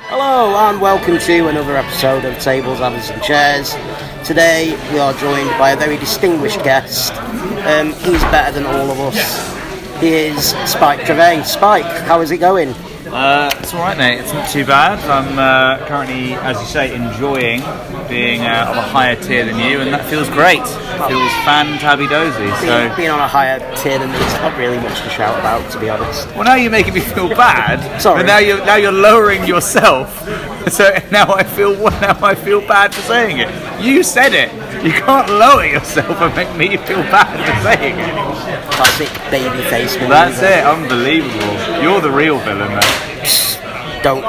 Hello and welcome to another episode of Tables, Athers and Chairs. Today we are joined by a very distinguished guest. He's better than all of us. He is Spike Trivet. Spike, how is it going? It's alright, mate. It's not too bad. I'm currently, as you say, enjoying being of a higher tier than you, and that feels great. It feels fantabby-dozy. Being on a higher tier than me is not really much to shout about, to be honest. Well, now you're making me feel bad. Sorry. But now you're lowering yourself. So now I feel bad for saying it. You said it. You can't lower yourself and make me feel bad for saying it. Classic babyface maneuver. That's it. Unbelievable. You're the real villain, man. Don't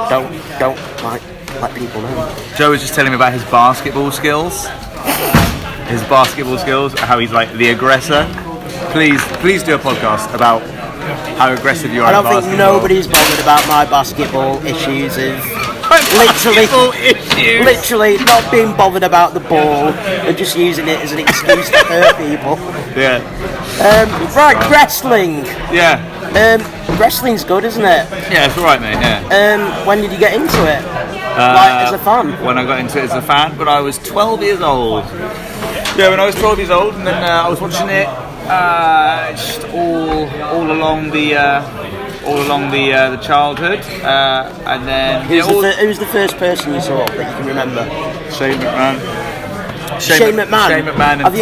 let people know. Joe was just telling me about his basketball skills. How he's like the aggressor. Please do a podcast about how aggressive you are. I don't think nobody's bothered about my basketball issues literally not being bothered about the ball and just using it as an excuse to hurt people. Yeah. Right, wrestling. Yeah. Wrestling's good, isn't it? Yeah, it's alright, mate. Yeah. When did you get into it? As a fan? When I got into it as a fan, but I was 12 years old. Yeah, when I was 12 years old, and then I was watching it just all along the childhood, and then who's the first person you saw that you can remember? Shane McMahon. Shane McMahon. Have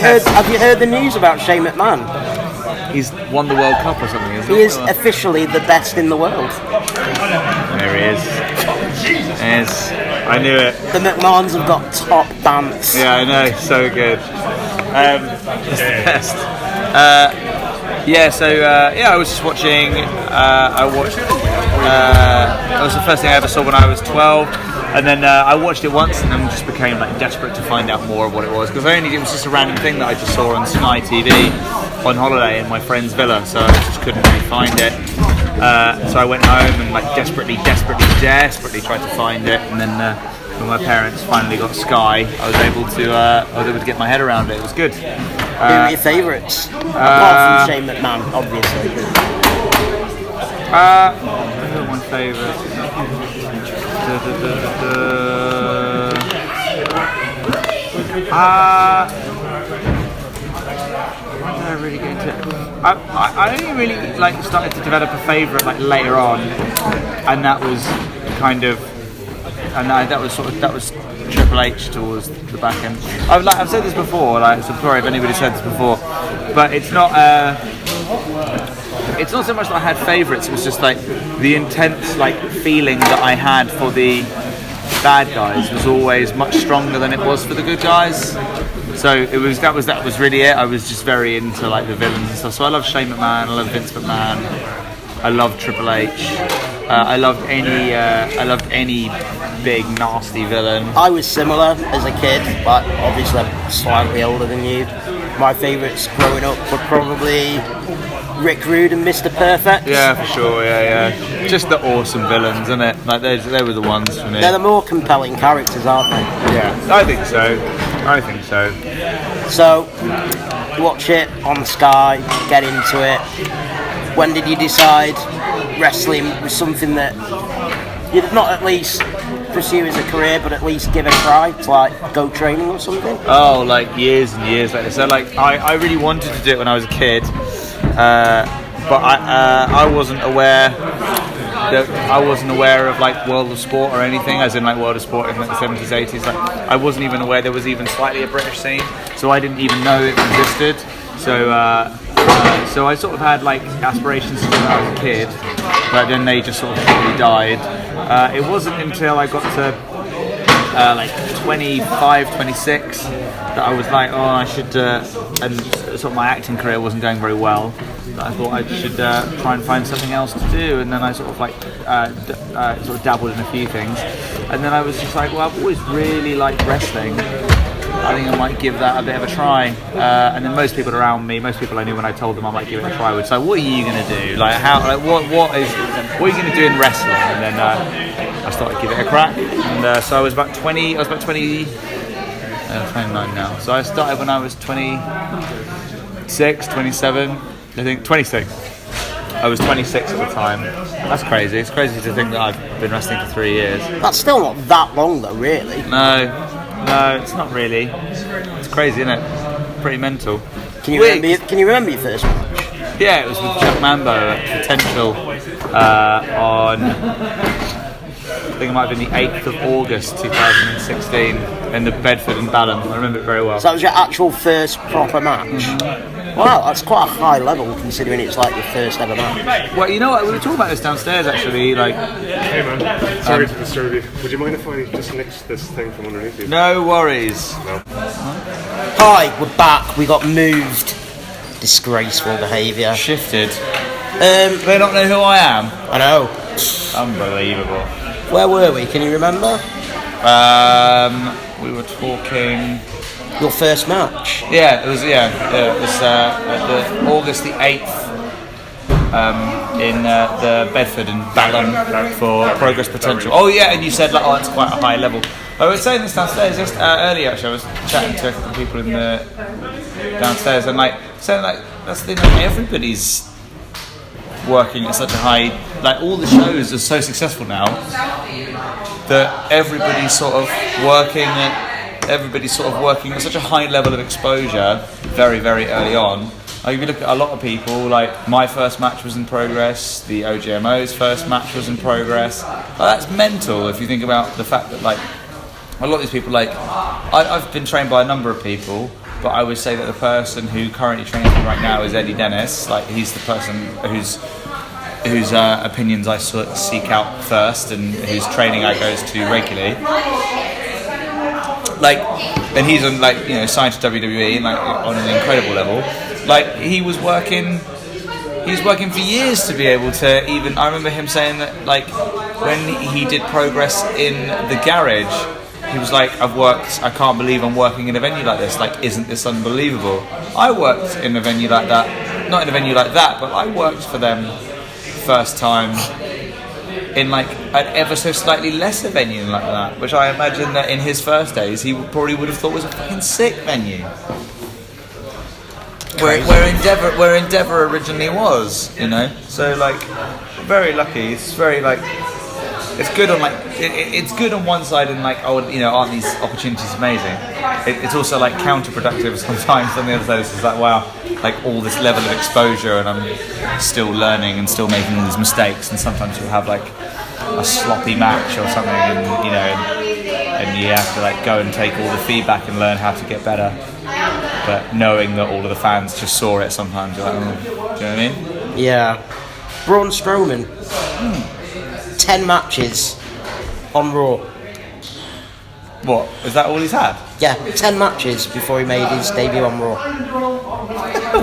you heard the news about Shane McMahon? He's won the World Cup or something, isn't he? He is officially the best in the world. There he is. Yes, I knew it. The McMahons have got top dance. Yeah, I know, so good. It's the best. I was just watching. It was the first thing I ever saw when I was 12, and then I watched it once, and then just became like desperate to find out more of what it was, because it was just a random thing that I just saw on Sky TV on holiday in my friend's villa, so I just couldn't really find it. So I went home and like desperately tried to find it, and then when my parents finally got Sky, I was able to get my head around it. It was good. Who are your favourites? Apart from Shane McMahon, obviously. Who are my favourites? When did I really get into it? I only really like started to develop a favourite like later on, and that was that was Triple H towards the back end. I've said this before, so sorry if anybody's said this before, but it's not so much that I had favourites. It was just like the intense like feeling that I had for the bad guys was always much stronger than it was for the good guys. So that was really it. I was just very into like the villains and stuff. So I love Shane McMahon, I love Vince McMahon, I love Triple H. I loved any big nasty villain. I was similar as a kid, but obviously I'm slightly older than you. My favourites growing up were probably Rick Rude and Mr. Perfect. Yeah, for sure. Yeah. Just the awesome villains, isn't it? Like they were the ones for me. They're the more compelling characters, aren't they? Yeah, I think so. So, watch it on Sky, get into it. When did you decide wrestling was something that you'd not at least pursue as a career, but at least give a try to like go training or something? Oh, like years and years later. So like I really wanted to do it when I was a kid, but I wasn't aware of like World of Sport or anything, as in like World of Sport in like the 70s, 80s. Like I wasn't even aware there was even slightly a British scene, so I didn't even know it existed. So I sort of had like aspirations to do it when I was a kid, but then they just sort of totally died. It wasn't until I got to like 25, 26 that I was like, oh, I should, and sort of my acting career wasn't going very well, that I thought I should try and find something else to do. And then I sort of like sort of dabbled in a few things, and then I was just like, well, I've always really liked wrestling. I think I might give that a bit of a try. And then most people around me, most people I knew when I told them I might give it a try, would say, what are you going to do? Like, what are you going to do in wrestling? And then I started to give it a crack. And so I was about 20, 29 now. So I started when I was 26, 27, I think 26. I was 26 at the time. That's crazy. It's crazy to think that I've been wrestling for 3 years. That's still not that long though, really. No, it's not really. It's crazy, isn't it? Pretty mental. Can you remember your first match? Yeah, it was with Chuck Mambo at Potential on, I think it might have been the 8th of August 2016 in the Bedford and Balham. I remember it very well. So that was your actual first proper match? Mm-hmm. Wow, that's quite a high level considering it's like your first ever match. Well, you know what, we were talking about this downstairs actually, like... Hey man, sorry to disturb you. Would you mind if I just nicked this thing from underneath you? No worries. No. Hi, we're back. We got moved. Disgraceful behaviour. Shifted. They don't know who I am. I know. Unbelievable. Where were we? Can you remember? We were talking. Your first match. Yeah, it was. It was the August the 8th. In the Bedford and Balham for Progress Potential. Oh yeah, and you said like, oh, it's quite a high level. I was saying this downstairs just earlier. Actually, I was chatting to a couple of people in the downstairs, and like saying like that's the thing. Like, everybody's working at such a high. Like all the shows are so successful now that everybody's sort of working at such a high level of exposure very, very early on. Like if you look at a lot of people, like my first match was in progress, the OGMO's first match was in progress. That's mental if you think about the fact that like a lot of these people, like I've been trained by a number of people, but I would say that the person who currently trains me right now is Eddie Dennis. Like he's the person whose opinions I seek out first and whose training I goes to regularly. Like, and he's on like signed to WWE and like on an incredible level. Like he was working for years to be able to even. I remember him saying that like when he did progress in the garage, he was like, I can't believe I'm working in a venue like this. Like, isn't this unbelievable? I worked in a venue like that, not in a venue like that, but I worked for them first time in like an ever so slightly lesser venue like that, which I imagine that in his first days he probably would have thought was a fucking sick venue. Where Endeavour originally was, So like, very lucky. It's very like, it's good on like, it's good on one side and like, aren't these opportunities amazing? It's also like counterproductive sometimes on the other side. It's like, wow, like all this level of exposure and I'm still learning and still making all these mistakes, and sometimes you'll have like a sloppy match or something, and you have to like go and take all the feedback and learn how to get better. But knowing that all of the fans just saw it sometimes, you're like, do you know what I mean? Yeah. Braun Strowman. 10 matches on Raw. What? Is that all he's had? Yeah, 10 matches before he made his debut on Raw.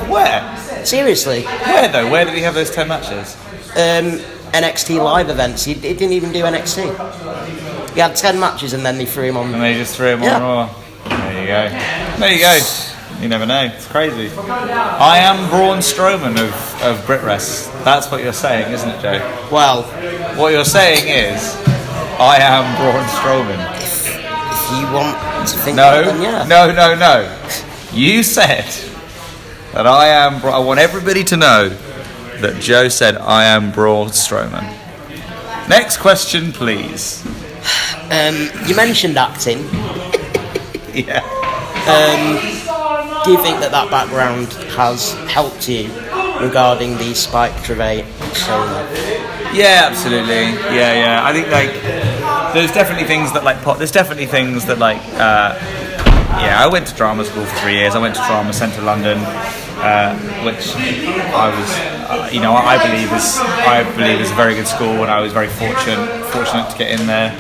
Where? Seriously. Where though? Where did he have those 10 matches? NXT live events. He didn't even do NXT. He had 10 matches and then they threw him on. And they just threw him on Raw. There you go. There you go. You never know. It's crazy. I am Braun Strowman of BritWrest. That's what you're saying, isn't it, Joe? Well, what you're saying is, I am Braun Strowman. If you want to think that, then yeah. No. You said that I am. I want everybody to know that Joe said I am Braun Strowman. Next question, please. You mentioned acting. Yeah. Do you think that background has helped you regarding the Spike Trivet persona? Yeah, absolutely. Yeah. I think like there's definitely things that like there's definitely things that like I went to drama school for 3 years. I went to Brighthelm Centre, London, which I was I believe is a very good school, and I was very fortunate to get in there.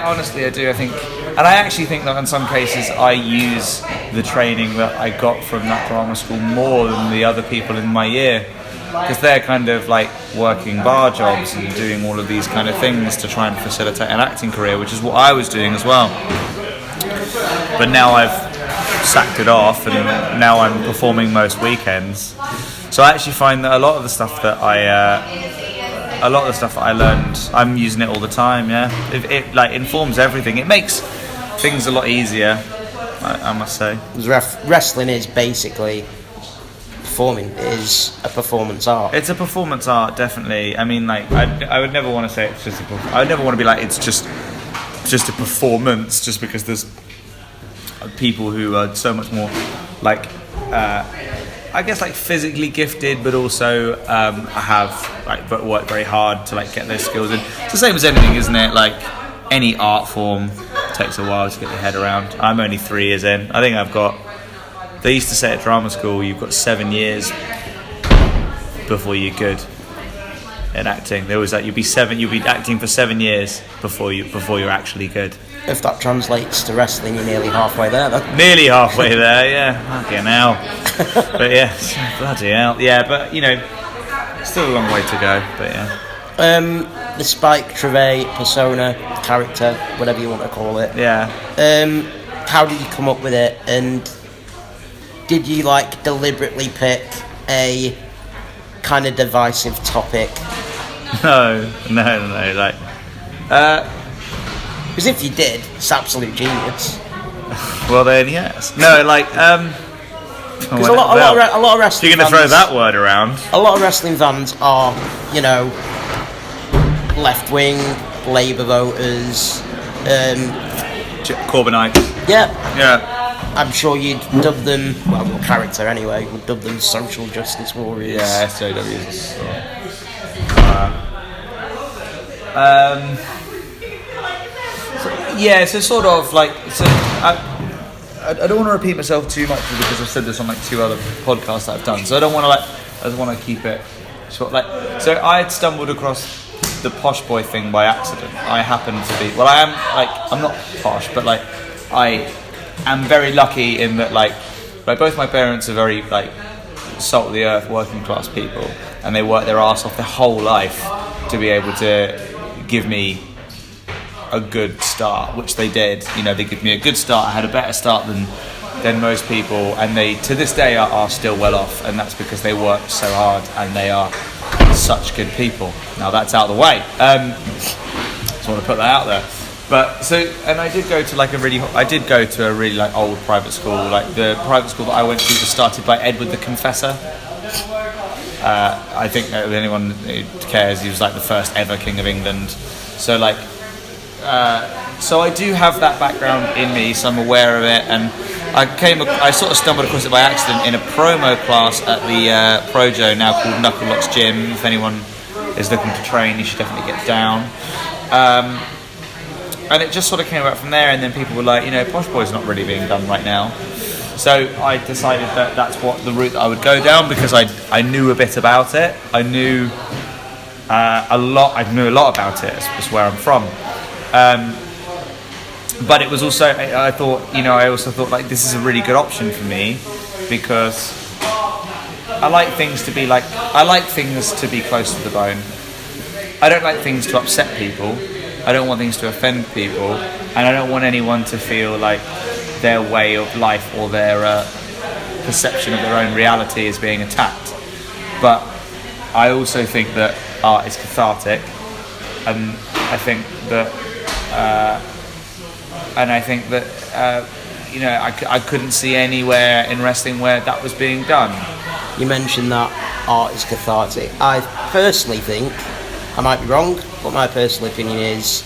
Honestly, I do. I think, and I actually think that in some cases I use the training that I got from that drama school more than the other people in my year, because they're kind of like working bar jobs and doing all of these kind of things to try and facilitate an acting career, which is what I was doing as well. But now I've sacked it off, and now I'm performing most weekends. So I actually find that a lot of the stuff that I learned, I'm using it all the time. Yeah, it like informs everything. It makes things a lot easier, I must say. Wrestling is basically performing. It is a performance art. It's a performance art, definitely. I mean, like, I would never want to say it's just I would never want to be like it's just a performance, just because there's people who are so much more like I guess like physically gifted, but also have like but work very hard to like get their skills in. It's the same as anything, isn't it? Like any art form takes a while to get your head around. I'm only 3 years in. I think they used to say at drama school, you've got 7 years before you're good in acting. There was that you'll be acting for 7 years before you're actually good. If that translates to wrestling, you're nearly halfway there, then. Nearly halfway there, yeah. Fucking hell. But yeah, bloody hell. Yeah, but you know, still a long way to go. But yeah. The Spike Trivet persona, character, whatever you want to call it. Yeah. How did you come up with it, and did you like deliberately pick a kind of divisive topic? No. Like, because if you did, it's absolute genius. Well then, yes. No, like, because a lot of wrestling. You're going to throw that word around. A lot of wrestling fans are, you know, left wing, Labour voters, Corbynites. Yeah. I'm sure you'd dub them, well, your character anyway, would dub them social justice warriors. Yeah, SJWs. So sort of like, I don't want to repeat myself too much because I've said this on like 2 other podcasts that I've done. So I just want to keep it short. Like, so I had stumbled across the posh boy thing by accident. I happen to be, I'm not posh, but like I am very lucky in that like both my parents are very like salt of the earth working class people, and they work their arse off their whole life to be able to give me a good start, which they did. You know, they gave me a good start. I had a better start than most people, and they to this day are still well off, and that's because they worked so hard and they are such good people. Now that's out of the way. Just want to put that out there. But so, and I did go to a really like old private school. Like the private school that I went to was started by Edward the Confessor. I think that anyone who cares, he was like the first ever King of England. So like, so I do have that background in me, so I'm aware of it. And I sort of stumbled across it by accident in a promo class at the Projo, now called Knuckle Locks Gym. If anyone is looking to train, you should definitely get down. And it just sort of came about from there, and then people were like, you know, Posh Boy's not really being done right now. So I decided that that's what the route that I would go down, because I knew a bit about it. I knew a lot about it. It's where I'm from. But it was also, I also thought like this is a really good option for me, because I like things to be close to the bone. I don't like things to upset people. I don't want things to offend people, and I don't want anyone to feel like their way of life or their perception of their own reality is being attacked. But I also think that art is cathartic, and I think that I couldn't see anywhere in wrestling where that was being done. You mentioned that art is cathartic. I personally think, I might be wrong, but my personal opinion is,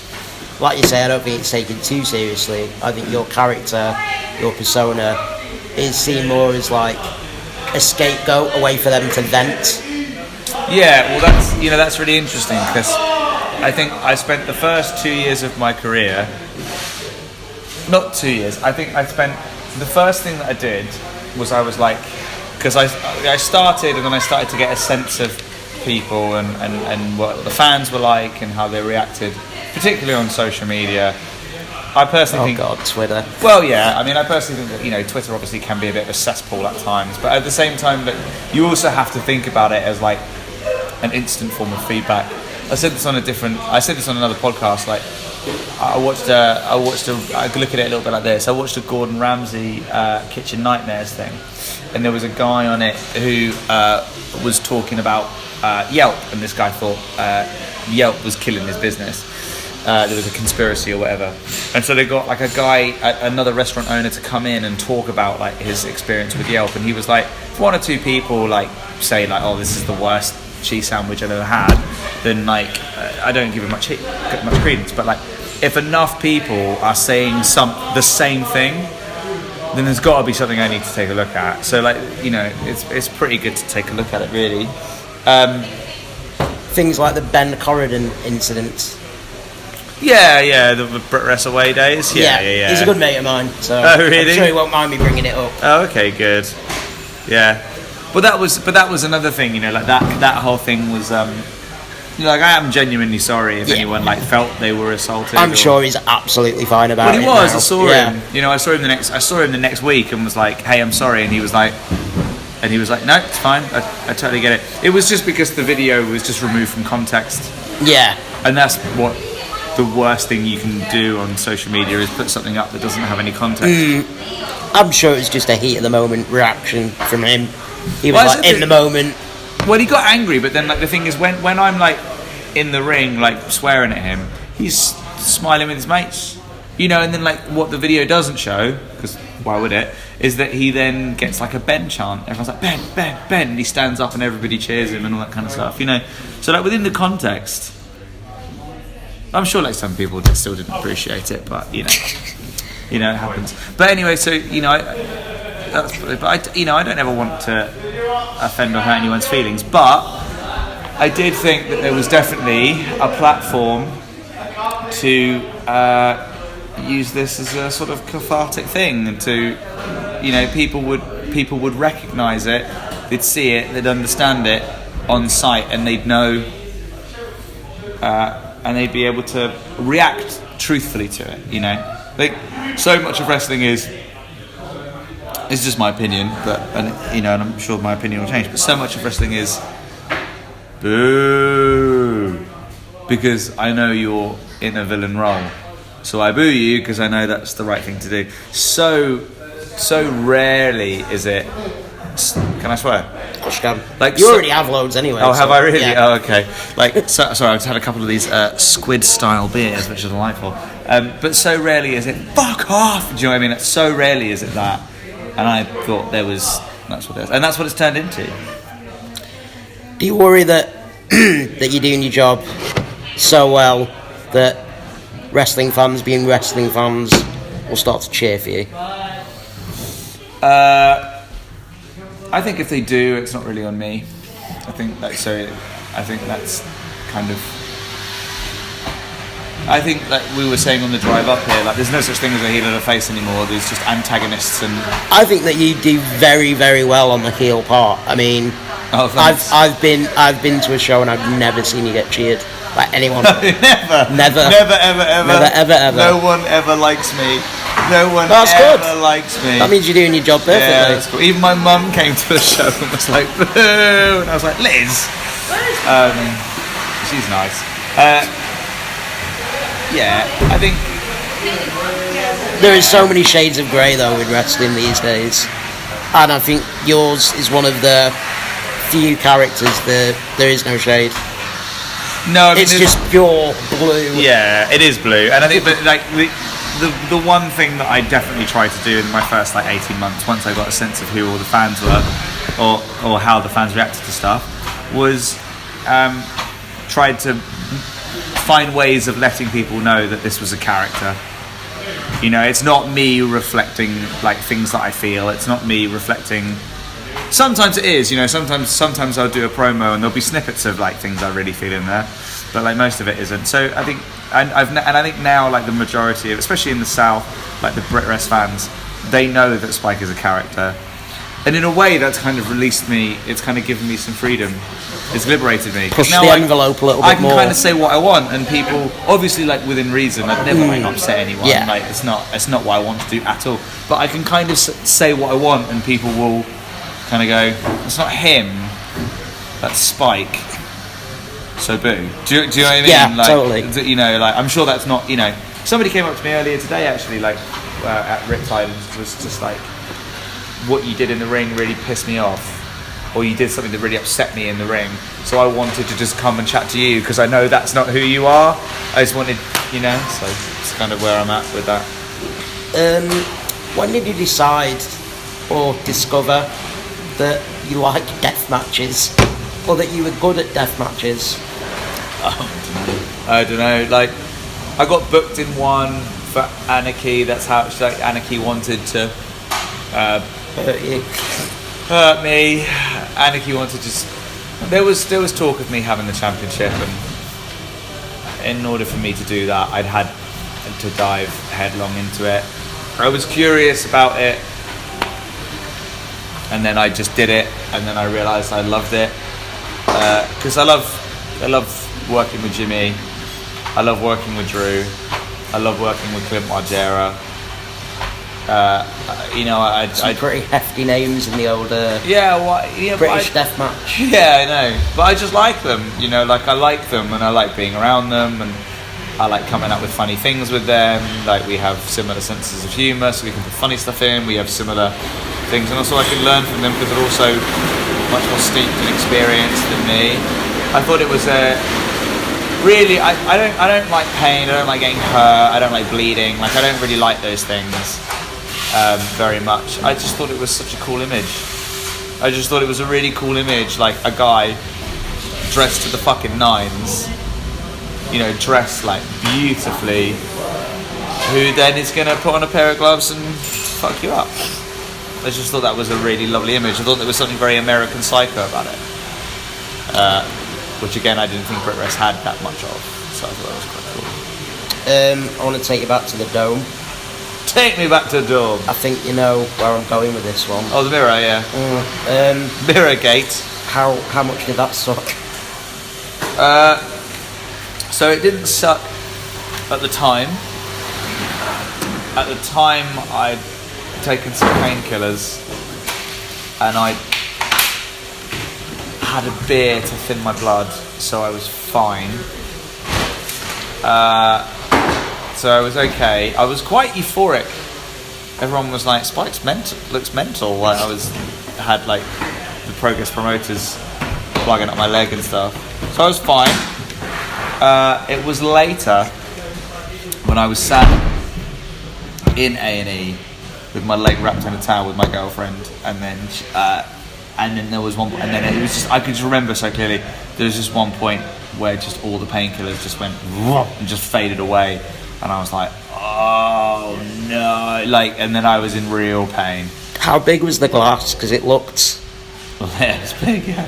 like you say, I don't think it's taken too seriously. I think your character, your persona, is seen more as like a scapegoat, a way for them to vent. Yeah, well that's really interesting, because I think I spent the first 2 years of my career, not 2 years, I think I spent, the first thing that I did was I was like, because I started, and then I started to get a sense of people and what the fans were like and how they reacted, particularly on social media. I personally think Twitter. Well, yeah, I mean, I personally think that, Twitter obviously can be a bit of a cesspool at times, but at the same time, that you also have to think about it as like an instant form of feedback. I said this on another podcast. Like, I could look at it a little bit like this. I watched a Gordon Ramsay Kitchen Nightmares thing, and there was a guy on it who was talking about Yelp, and this guy thought Yelp was killing his business. there was a conspiracy or whatever, and so they got like a guy, another restaurant owner, to come in and talk about like his experience with Yelp, and he was like, if one or two people like say like, oh, this is the worst cheese sandwich I've ever had, then like I don't give it much credence, but like if enough people are saying the same thing, then there's got to be something I need to take a look at. So like, you know, it's pretty good to take a look at it, really. Things like the Ben Corridon incident. Yeah, the Brit Wres away days. Yeah. He's a good mate of mine, so oh, really? I'm sure he won't mind me bringing it up. Oh, okay, good. Yeah, but that was another thing, you know, like that whole thing was, you know, like I am genuinely sorry if anyone like felt they were assaulted. I'm sure he's absolutely fine about it. Well, he was. Now. I saw him. You know, I saw him the next week and was like, "Hey, I'm sorry," and he was like, "No, it's fine. I totally get it." It was just because the video was just removed from context. Yeah, and that's what the worst thing you can do on social media is put something up that doesn't have any context. I'm sure it's just a heat of the moment reaction from him. He was in the moment. Well, he got angry, but then like the thing is, when I'm like in the ring, like swearing at him, he's smiling with his mates, you know. And then like what the video doesn't show, because why would it, is that he then gets like a Ben chant. Everyone's like Ben, Ben, Ben, and he stands up and everybody cheers him and all that kind of stuff, you know. So like within the context, I'm sure like some people still didn't appreciate it, but you know, it happens. But anyway, so you know, I don't ever want to offend or hurt anyone's feelings, but I did think that there was definitely a platform to use this as a sort of cathartic thing, and to, you know, people would recognise it, they'd see it, they'd understand it on site, and they'd know, and they'd be able to react truthfully to it. You know, like so much of wrestling is. It's just my opinion, and I'm sure my opinion will change. But so much of wrestling is boo, because I know you're in a villain role, so I boo you because I know that's the right thing to do. So rarely is it. Can I swear? Gosh, damn. Like you already have loads anyway. Oh, have I really? Yeah. Oh, okay. Like, sorry, I just had a couple of these squid-style beers, which are delightful. But so rarely is it. Fuck off! Do you know what I mean? Like, so rarely is it that. And I thought that's what it is, and that's what it's turned into. Do you worry that that you're doing your job so well that wrestling fans, being wrestling fans, will start to cheer for you? I think if they do, it's not really on me. I think that's kind of. I think, like we were saying on the drive up here, like there's no such thing as a heel and a face anymore. There's just antagonists, and I think that you do very, very well on the heel part. I mean, I've been to a show and I've never seen you get cheered by anyone. Never, ever. No one ever likes me. No one ever likes me. That means you're doing your job perfectly. Yeah, that's cool. Even my mum came to the show and was like, boo, and I was like, Liz. She's nice. Yeah, I think there is so many shades of grey though in wrestling these days, and I think yours is one of the few characters that there is no shade. No, I mean, it's just pure blue. Yeah, it is blue, and I think, but like the one thing that I definitely tried to do in my first like 18 months, once I got a sense of who all the fans were, or how the fans reacted to stuff, was tried to find ways of letting people know that this was a character. You know, it's not me reflecting like things that I feel. It's not me reflecting. Sometimes it is, you know. Sometimes I'll do a promo and there'll be snippets of like things I really feel in there, but like most of it isn't. So I think, and I think now like the majority of, especially in the South, like the Brit Wres fans, they know that Spike is a character, and in a way that's kind of released me. It's kind of given me some freedom. It's liberated me. Push the envelope a little bit more. I can kind of say what I want, and people, obviously, like within reason. I'd never like upset anyone. Yeah. Like it's not what I want to do at all. But I can kind of say what I want, and people will kind of go, "It's not him. That's Spike." So boo. Do you know what I mean? Yeah, like, totally. You know, like I'm sure that's not. You know, somebody came up to me earlier today, actually, like at Riptide, and was just like, "What you did in the ring really pissed me off." Or you did something that really upset me in the ring, so I wanted to just come and chat to you because I know that's not who you are. I just wanted you know. So it's kind of where I'm at with that. When did you decide or discover that you like death matches, or that you were good at death matches? I don't know. Like, I got booked in one for Anarchy. That's how it's like. Anarchy wanted to hurt me. Anarchy wanted to. There was talk of me having the championship, and in order for me to do that, I'd had to dive headlong into it. I was curious about it, and then I just did it, and then I realised I loved it because I love working with Jimmy. I love working with Drew. I love working with Clint Margera. You know, Some pretty hefty names in the old British deathmatch. Yeah, I know, but I just like them. You know, like I like them, and I like being around them, and I like coming up with funny things with them. Like, we have similar senses of humour, so we can put funny stuff in. We have similar things, and also I can learn from them because they're also much more steeped in experience than me. I thought it was really. I don't like pain. I don't like getting hurt. I don't like bleeding. Like, I don't really like those things very much. I just thought it was such a cool image. I just thought it was a really cool image, like a guy dressed to the fucking nines. You know, dressed like beautifully, who then is going to put on a pair of gloves and fuck you up. I just thought that was a really lovely image. I thought there was something very American Psycho about it, which again I didn't think Brit Rest had that much of, so I thought that was quite cool. I want to take you back to the Dome. Take me back to the Dome. I think you know where I'm going with this one. Oh, the mirror, yeah. Mirror gate. How much did that suck? So it didn't suck at the time. At the time, I'd taken some painkillers, and I had a beer to thin my blood, so I was fine. So I was okay. I was quite euphoric. Everyone was like, "Spike's looks mental." Like, had like the Progress promoters plugging up my leg and stuff, so I was fine. It was later when I was sat in A&E with my leg wrapped in a towel with my girlfriend, and then there was one, and then it was just, I could just remember so clearly. There was just one point where just all the painkillers just went and just faded away, and I was like, oh no, like, and then I was in real pain. How big was the glass? Because it looked. Yeah, it was big. Yeah,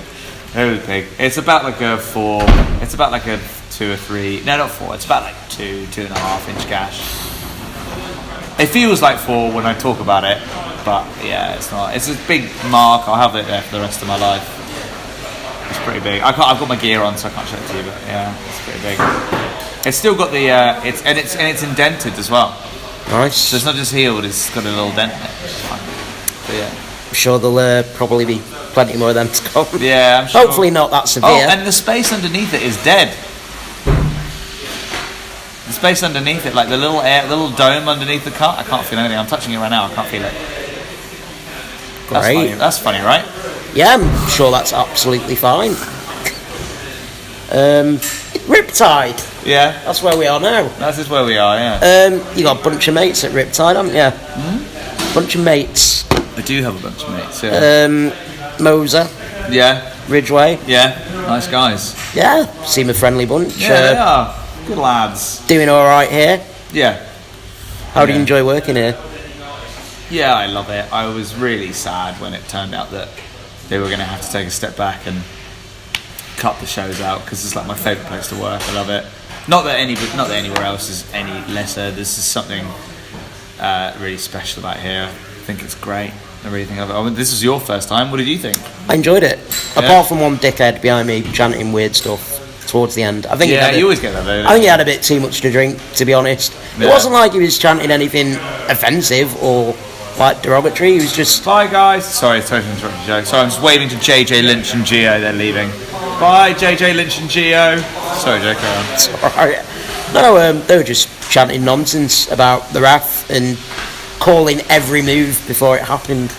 it was big. It's about like a 4. It's about like a 2 or 3. No, not 4. It's about like 2.5 inch gash. It feels like 4 when I talk about it, but yeah, it's not. It's a big mark. I'll have it there for the rest of my life. It's pretty big. I've got my gear on, so I can't show it to you, but yeah, it's pretty big. It's still got the it's indented as well. Nice. So it's not just healed; it's got a little dent in it. But yeah, I'm sure there'll probably be plenty more of them to come. Yeah, I'm sure. Hopefully not that severe. Oh, and the space underneath it is dead. The space underneath it, like the little dome underneath the cut, I can't feel anything. I'm touching it right now. I can't feel it. Great. That's funny, right? Yeah, I'm sure that's absolutely fine. Riptide. Yeah. That's where we are now. That's just where we are, yeah. You got a bunch of mates at Riptide, haven't you? Bunch of mates. I do have a bunch of mates, yeah. Moser. Yeah. Ridgeway. Yeah. Nice guys. Yeah, seem a friendly bunch. Yeah, they are. Good lads. Doing alright here. Yeah. How do you enjoy working here? Yeah, I love it. I was really sad when it turned out that they were going to have to take a step back and cut the shows out, because it's like my favourite place to work. I love it. Not that anywhere else is any lesser. This is something really special about here. I think it's great. I really think of it. I mean, this is your first time. What did you think? I enjoyed it. Yeah. Apart from one dickhead behind me chanting weird stuff towards the end. I think you always get that though. I think he had a bit too much to drink, to be honest. Yeah. It wasn't like he was chanting anything offensive or like derogatory. He was just... Bye guys. Sorry, totally interrupted you, Joe. Sorry, I'm just waving to JJ Lynch and Gio. They're leaving. Bye, JJ Lynch and Gio. Sorry, Joe, carry on. It's alright. No, they were just chanting nonsense about the Wrath and calling every move before it happened.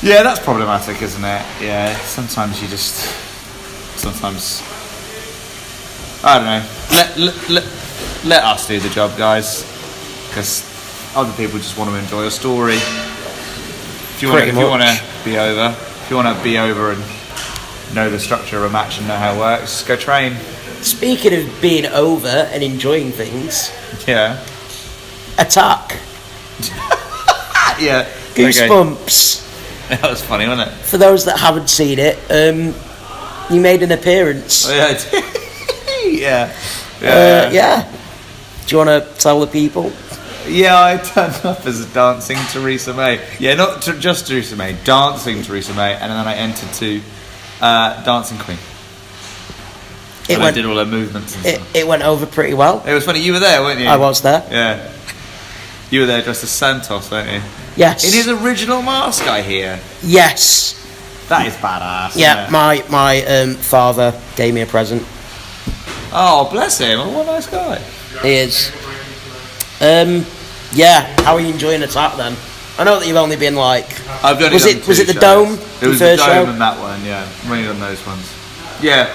Yeah, that's problematic, isn't it? Yeah, sometimes I don't know. let us do the job, guys, because other people just want to enjoy a story. If you want to be over and know the structure of a match and know how it works, just go train. Speaking of being over and enjoying things, Yeah. Attack. Yeah. Goosebumps. Okay. That was funny, wasn't it? For those that haven't seen it, you made an appearance. Oh, yeah. Yeah. Yeah. Do you want to tell the people? Yeah, I turned up as a dancing Theresa May. Yeah, not just Theresa May, dancing Theresa May, and then I entered to Dancing Queen. I did all her movements and stuff. It went over pretty well. It was funny, you were there, weren't you? I was there. Yeah. You were there dressed as Santos, weren't you? Yes. In his original mask, I hear. Yes. That is badass. Yeah, my father gave me a present. Oh, bless him. Oh, what a nice guy. He is. Yeah, how are you enjoying Attack then? I know that you've only been like... I've only was done it the shows. Dome? It was the Dome and that one, yeah. I've only done those ones. Yeah,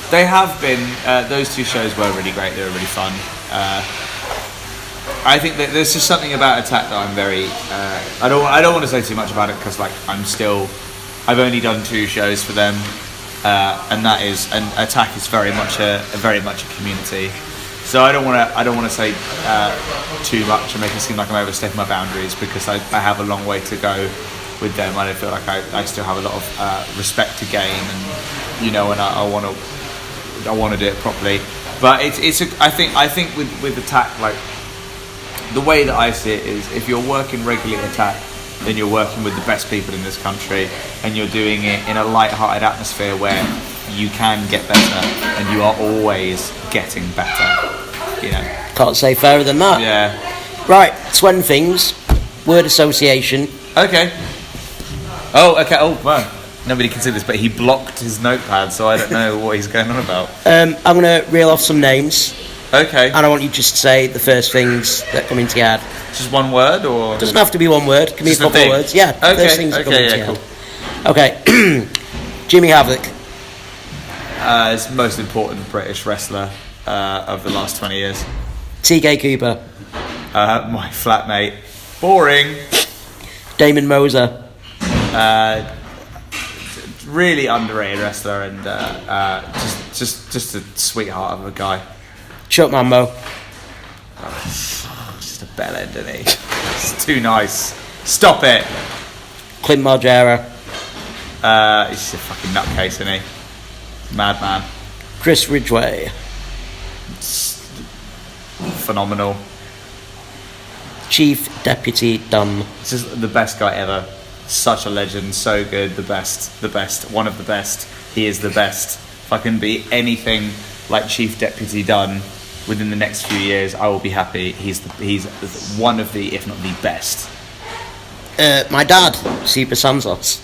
they have been... those two shows were really great. They were really fun. I think that there's just something about Attack that I'm very... I don't want to say too much about it because like I've only done 2 shows for them. And Attack is very much a community. So I don't want to say too much and make it seem like I'm overstepping my boundaries because I have a long way to go with them. I don't feel like I still have a lot of respect to gain, and and I want to do it properly. But I think with Attack, like the way that I see it is, if you're working regularly at Attack, then you're working with the best people in this country, and you're doing it in a light-hearted atmosphere where you can get better, and you are always getting better. Can't say fairer than that. Yeah. Right, Swen things. Word association. Okay. Oh, okay. Oh, man. Nobody can see this, but he blocked his notepad, so I don't know what he's going on about. I'm going to reel off some names. Okay. And I want you just to say the first things that come into your head. Just one word, or? It doesn't have to be one word. It can be a couple of words. Yeah. Okay. First things that come into your Cool. head. Okay. Jimmy Havoc. Is the most important British wrestler of the last 20 years. TK Cooper. My flatmate. Boring. Damon Moser. Really underrated wrestler, and just a sweetheart of a guy. Chuck Mambo. Just a bellend, isn't he? It's too nice. Stop it. Clint Margera. He's a fucking nutcase, isn't he? Madman. Chris Ridgway. Phenomenal. Chief Deputy Dunn. This is the best guy ever. Such a legend, so good, the best, one of the best. He is the best. If I can be anything like Chief Deputy Dunn within the next few years, I will be happy. He's one of the, if not the best. My dad, Super Santos.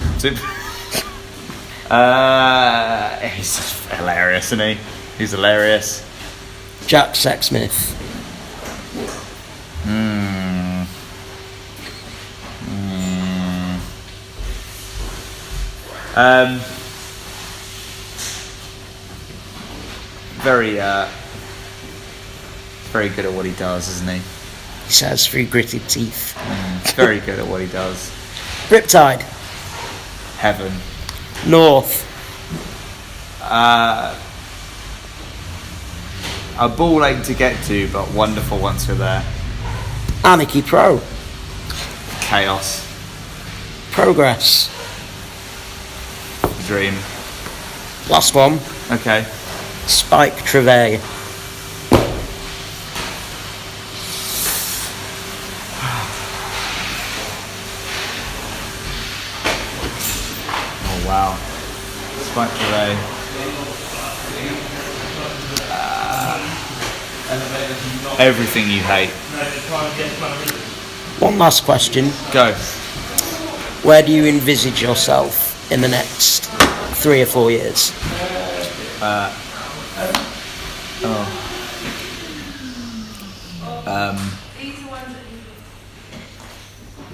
He's just hilarious, isn't he? He's hilarious. Jack Sexsmith. Very good at what he does, isn't he? He says through gritted teeth. Very good at what he does. Riptide. Heaven. North. A ball ache to get to, but wonderful once you're there. Anarchy Pro. Chaos. Progress. Dream. Last one. Okay. Spike Trivet. Oh wow. Spike Trivet. Everything you hate. One last question. Go. Where do you envisage yourself in the next 3 or 4 years?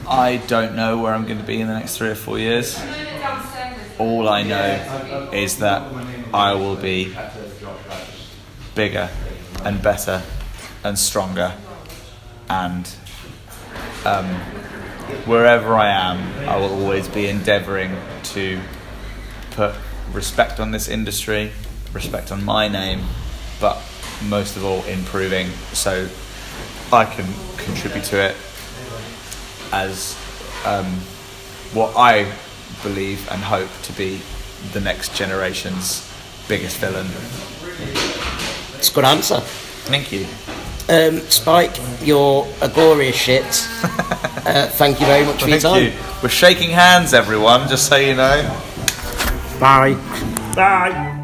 I don't know where I'm going to be in the next 3 or 4 years. All I know is that I will be bigger and better and stronger, and wherever I am, I will always be endeavouring to put respect on this industry, respect on my name, but most of all improving so I can contribute to it as what I believe and hope to be the next generation's biggest villain. It's a good answer. Thank you. Spike, you're a glorious shit. Thank you very much for your time. Thank you. We're shaking hands, everyone, just so you know. Bye. Bye.